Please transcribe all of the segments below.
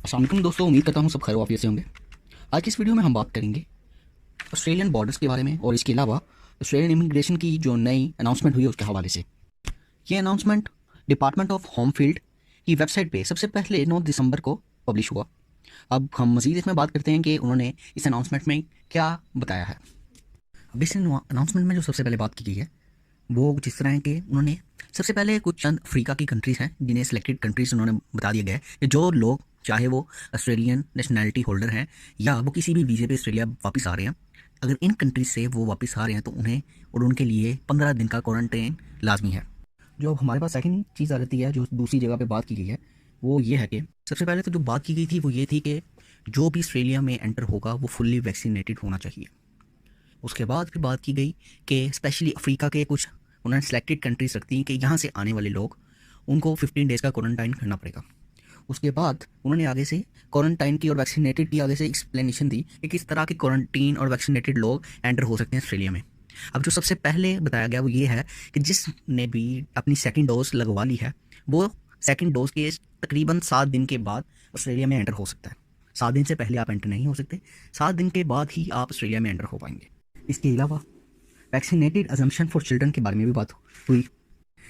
अस्सलाम वालेकुम दोस्तों, उम्मीद करता हूँ सब खैर वाफियत से होंगे। आज की इस वीडियो में हम बात करेंगे ऑस्ट्रेलियन बॉर्डर्स के बारे में और इसके अलावा ऑस्ट्रेलियन इमिग्रेशन की जो नई अनाउंसमेंट हुई है उसके हवाले से। ये announcement department of home field की वेबसाइट पे सबसे पहले 9 दिसंबर को पब्लिश हुआ। अब हम मज़ीद इसमें बात करते हैं कि उन्होंने इस अनाउंसमेंट में क्या बताया है। अब इस अनाउंसमेंट में जो सबसे पहले बात की गई है वो कुछ इस तरह है कि उन्होंने सबसे पहले कुछ चंद अफ्रीका की कंट्रीज़ हैं जिन्हें सिलेक्टेड कंट्रीज़ उन्होंने बता दिया गया है कि जो लोग चाहे वो ऑस्ट्रेलियन नेशनैलिटी होल्डर हैं या वो किसी भी वीज़े पे ऑस्ट्रेलिया वापस आ रहे हैं, अगर इन कंट्रीज से वो वापस आ रहे हैं तो उन्हें और उनके लिए 15 दिन का क्वारंटाइन लाजमी है। जो हमारे पास सेकंड चीज़ आ जाती है जो दूसरी जगह पे बात की गई है वो ये है कि सबसे पहले तो जो बात की गई थी वो ये थी कि जो भी ऑस्ट्रेलिया में एंटर होगा वो फुल्ली वैक्सीनेटेड होना चाहिए। उसके बाद फिर बात की गई कि स्पेशली अफ्रीका के कुछ उन्होंने सेलेक्टेड कंट्रीज रखती हैं कि यहाँ से आने वाले लोग उनको 15 डेज़ का क्वारंटाइन करना पड़ेगा। उसके बाद उन्होंने आगे से क्वारंटाइन की और वैक्सीनेटेड की आगे से एक्सप्लेनेशन दी कि किस तरह के क्वारंटीन और वैक्सीनेटेड लोग एंटर हो सकते हैं ऑस्ट्रेलिया में। अब जो सबसे पहले बताया गया वो ये है कि जिसने भी अपनी सेकंड डोज लगवा ली है वो सेकंड डोज के तकरीबन 7 दिन के बाद ऑस्ट्रेलिया में एंटर हो सकता है। 7 दिन से पहले आप एंटर नहीं हो सकते, 7 दिन के बाद ही आप ऑस्ट्रेलिया में एंटर हो पाएंगे। इसके अलावा वैक्सीनेटेड अजम्पशन फॉर चिल्ड्रन के बारे में भी बात हुई।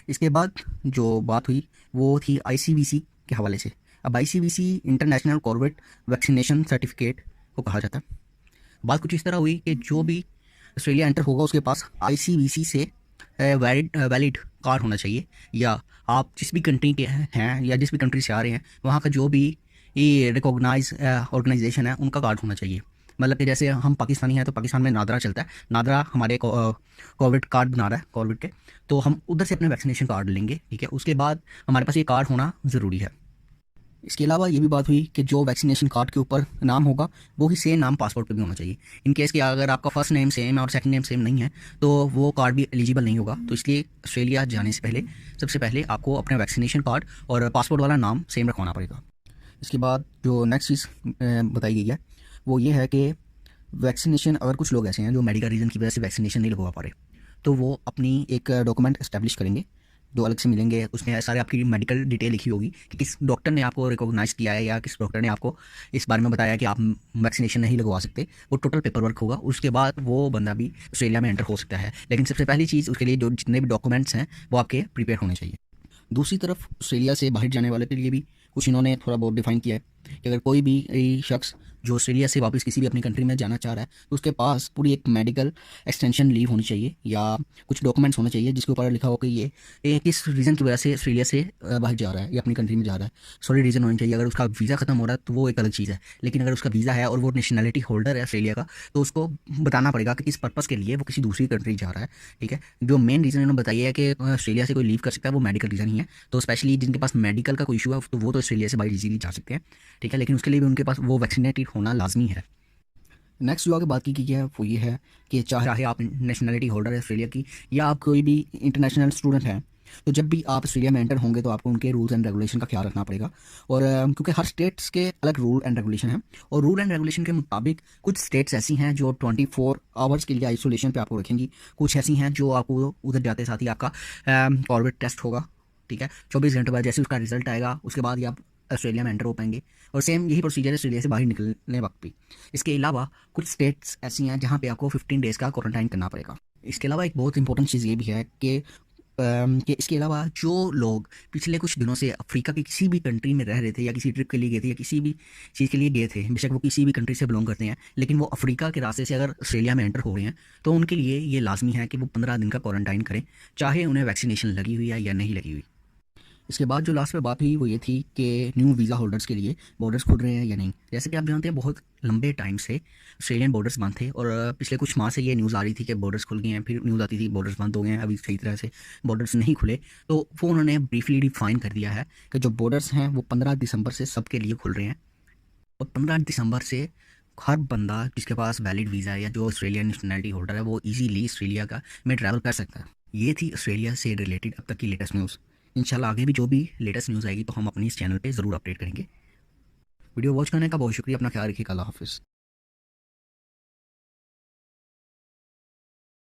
इसके बाद जो बात हुई वो थी आईसीवीसी के हवाले से। अब आईसीवीसी इंटरनेशनल कॉर्बेट वैक्सीनेशन सर्टिफिकेट को कहा जाता है। बात कुछ इस तरह हुई कि जो भी ऑस्ट्रेलिया एंटर होगा उसके पास आईसीवीसी से वैलिड कार्ड होना चाहिए, या आप जिस भी कंट्री के हैं या जिस भी कंट्री से आ रहे हैं वहाँ का जो भी ये रिकॉग्नाइज ऑर्गेनाइजेशन है उनका कार्ड होना चाहिए। मतलब कि जैसे हम पाकिस्तानी हैं तो पाकिस्तान में नादरा चलता है, नादरा हमारे कोविड कार्ड बना रहा है कोविड के, तो हम उधर से अपने वैक्सीनेशन कार्ड लेंगे, ठीक है। उसके बाद हमारे पास ये कार्ड होना ज़रूरी है। इसके अलावा ये भी बात हुई कि जो वैक्सीनेशन कार्ड के ऊपर नाम होगा वो ही सेम नाम पासपोर्ट पे भी होना चाहिए। इन केस कि अगर आपका फर्स्ट नेम सेम है और सेकंड नेम सेम नहीं है तो वो कार्ड भी एलिजिबल नहीं होगा। तो इसलिए ऑस्ट्रेलिया जाने से पहले सबसे पहले आपको अपना वैक्सीनेशन कार्ड और पासपोर्ट वाला नाम सेम रखवाना पड़ेगा। इसके बाद जो नेक्स्ट चीज़ बताई गई है वो ये है कि वैक्सीनेशन, अगर कुछ लोग ऐसे हैं जो मेडिकल रीज़न की वजह से वैक्सीनेशन नहीं लगवा पा रहे तो वो अपनी एक डॉक्यूमेंट इस्टेब्लिश करेंगे, जो अलग से मिलेंगे। उसमें सारे आपकी मेडिकल डिटेल लिखी होगी कि किस डॉक्टर ने आपको रिकॉग्नाइज किया है या किस डॉक्टर ने आपको इस बारे में बताया कि आप वैक्सीनेशन नहीं लगवा सकते। वो टोटल पेपर वर्क होगा। उसके बाद वो बंदा भी ऑस्ट्रेलिया में एंटर हो सकता है, लेकिन सबसे पहली चीज़ उसके लिए जो जितने भी डॉक्यूमेंट्स हैं वो आपके प्रिपेयर होने चाहिए। दूसरी तरफ ऑस्ट्रेलिया से बाहर जाने वाले के लिए भी कुछ इन्होंने थोड़ा बहुत डिफाइन किया है कि अगर कोई भी शख्स जो ऑस्ट्रेलिया से वापस किसी भी अपनी कंट्री में जाना चाह रहा है तो उसके पास पूरी एक मेडिकल एक्सटेंशन लीव होनी चाहिए या कुछ डॉक्यूमेंट्स होने चाहिए जिसके ऊपर लिखा हो कि ये किस रीज़न की वजह से ऑस्ट्रेलिया से बाहर जा रहा है या अपनी कंट्री में जा रहा है। सॉरी रीज़न होनी चाहिए। अगर उसका वीज़ा ख़त्म हो रहा है तो वो एक अलग चीज़ है, लेकिन अगर उसका वीज़ा है और वो नेशनैलिटी होल्डर है ऑस्ट्रेलिया का तो उसको बताना पड़ेगा कि किस पर्पज़ के लिए वो किसी दूसरी कंट्री जा रहा है, ठीक है। जो मेन रीज़न इन्होंने बताया है कि ऑस्ट्रेलिया से कोई लीव कर सकता है वो मेडिकल रीज़न ही है। तो स्पेशली जिनके पास मेडिकल का कोई इशू है तो वो तो ऑस्ट्रेलिया से बाहर इजीली जा सकते हैं, ठीक है, लेकिन उसके लिए भी उनके पास वो वैक्सीनेटेड होना लाजमी है। नेक्स्ट जो आगे बात की गई है वो ये है कि चाहे आप नेशनैलिटी होल्डर है ऑस्ट्रेलिया की या आप कोई भी इंटरनेशनल स्टूडेंट हैं तो जब भी आप ऑस्ट्रेलिया में एंटर होंगे तो आपको उनके रूल्स एंड रेगुलेशन का ख्याल रखना पड़ेगा। और क्योंकि हर स्टेट्स के अलग रूल एंड रेगुलेशन हैं और रूल एंड रेगुलेशन के मुताबिक कुछ स्टेट्स ऐसी हैं जो 24 आवर्स के लिए आइसोलेशन पे आपको रखेंगी, कुछ ऐसी हैं जो आपको उधर जाते साथ ही आपका कोविड टेस्ट होगा, ठीक है। 24 घंटे बाद जैसे उसका रिजल्ट आएगा उसके बाद ही आप ऑस्ट्रेलिया में एंटर हो पाएंगे। और सेम यही प्रोसीजर है ऑस्ट्रेलिया से बाहर निकलने वक्त भी। इसके अलावा कुछ स्टेट्स ऐसी हैं जहाँ पे आपको 15 डेज़ का क्वारंटाइन करना पड़ेगा। इसके अलावा एक बहुत इंपॉर्टेंट चीज़ ये भी है कि इसके अलावा जो लोग पिछले कुछ दिनों से अफ्रीका की किसी भी कंट्री में रह रहे थे या किसी ट्रिप के लिए गए थे या किसी भी चीज़ के लिए गए थे, बेशक वो किसी भी कंट्री से बिलोंग करते हैं, लेकिन वो अफ्रीका के रास्ते से अगर ऑस्ट्रेलिया में एंटर हो रहे हैं तो उनके लिए ये लाजमी है कि वो 15 दिन का क्वारंटाइन करें, चाहे उन्हें वैक्सीनेशन लगी हुई है या नहीं लगी हुई। इसके बाद जो लास्ट में बात हुई वो ये थी कि न्यू वीज़ा होल्डर्स के लिए बॉर्डर्स खुल रहे हैं या नहीं। जैसे कि आप जानते हैं बहुत लंबे टाइम से ऑस्ट्रेलियन बॉर्डर्स बंद थे और पिछले कुछ माह से ये न्यूज़ आ रही थी कि बॉर्डर्स खुल गए हैं, फिर न्यूज़ आती थी बॉर्डर्स बंद हो गए हैं, अभी सही तरह से बॉर्डर्स नहीं खुले। तो वो उन्होंने ब्रीफली डिफाइन कर दिया है कि जो बॉर्डर्स हैं वो 15 दिसंबर से सबके लिए खुल रहे हैं और 15 दिसंबर से हर बंदा जिसके पास वैलिड वीज़ा है या जो ऑस्ट्रेलियन नेशनैलिटी होल्डर है वो ईजीली ऑस्ट्रेलिया का में ट्रैवल कर सकता है। ये थी ऑस्ट्रेलिया से रिलेटेड अब तक की लेटेस्ट न्यूज़। इंशाल्लाह आगे भी जो भी लेटेस्ट न्यूज़ आएगी तो हम अपनी इस चैनल पे ज़रूर अपडेट करेंगे। वीडियो वॉच करने का बहुत शुक्रिया। अपना ख्याल रखिएगा। अल्लाह हाफ़िज़।